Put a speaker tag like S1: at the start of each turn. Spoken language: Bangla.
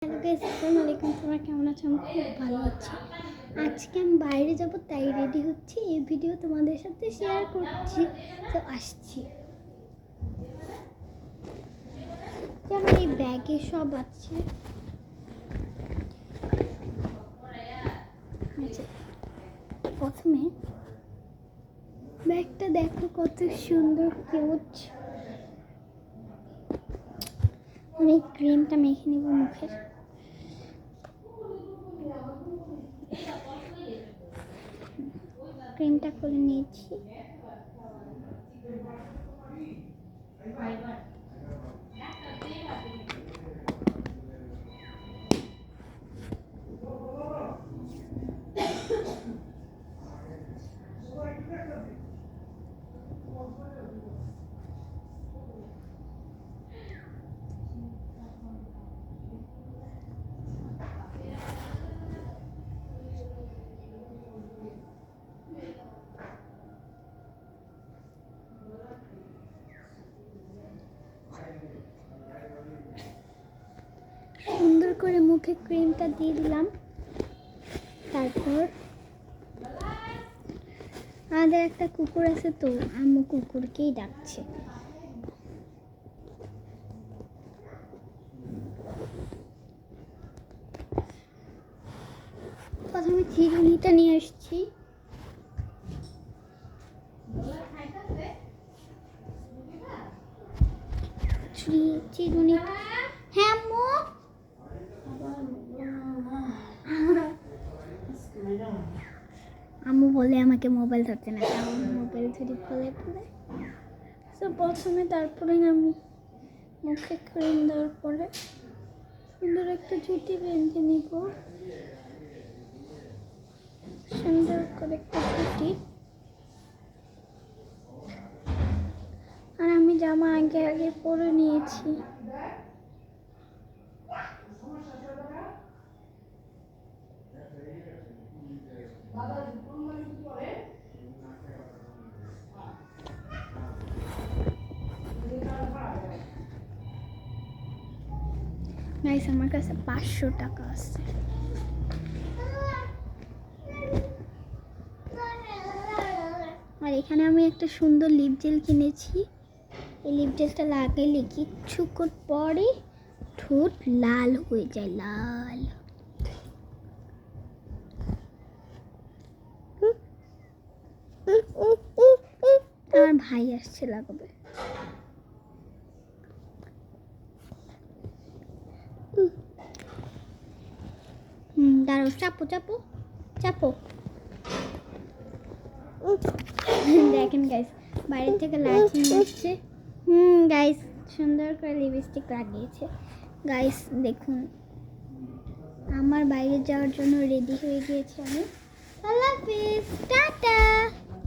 S1: হ্যালো গাইস, আসসালামু আলাইকুম। তোমরা কেমন আছো? আমি খুব ভালো আছি। আজকে আমি বাইরে যাব, তাই রেডি হচ্ছি। এই ভিডিও তোমাদের সাথে শেয়ার করছি। তো আসছি, যেমন এই ব্যাগে সব আছে। আচ্ছা, প্রথমে ব্যাগটা দেখো কত সুন্দর, কিউট। আমি ক্রিমটা মেখে নিব মুখের। ক্রিমটা করে নিয়েছি। সুন্দর করে মুখে ক্রিমটা দিয়ে দিলাম। তারপর আমাদের একটা কুকুর আছে, তো আম্মু কুকুরকেই ডাকছে। প্রথমে চিরুনিটা নিয়ে আসছি। চিরুনি, হ্যাঁ আম্মু। আম্মু বলে আমাকে মোবাইল ধরতে না, মোবাইল ধরি ফলে ফলে। তো প্রথমে তারপরে আমি মুখে ক্রিম দেওয়ার পরে সুন্দর একটা জুটি বেঁধে নিব। সুন্দর করে একটা জুটি। আর আমি জামা আগে আগে পরে নিয়েছি। গাইস, আমার কাছে 500 টাকা আছে। আর এখানে আমি একটা সুন্দর লিপ জেল কিনেছি। এই লিপ জেলটা লাগাইলে কিছুক্ষণ পরে ঠোঁট লাল হয়ে যায়, লাল। আমার ভাই আসছে, লাগাবে। দাঁড়াও, চাপো চাপো চাপো। দেখেন গাইস, বাইরে থেকে লাইট আসছে। গাইস, সুন্দর করে লিপস্টিক লাগিয়েছে। গাইস দেখুন, আমার বাইরে যাওয়ার জন্য রেডি হয়ে গিয়েছি আমি। আল্লাহ হাফেজ, টাটা।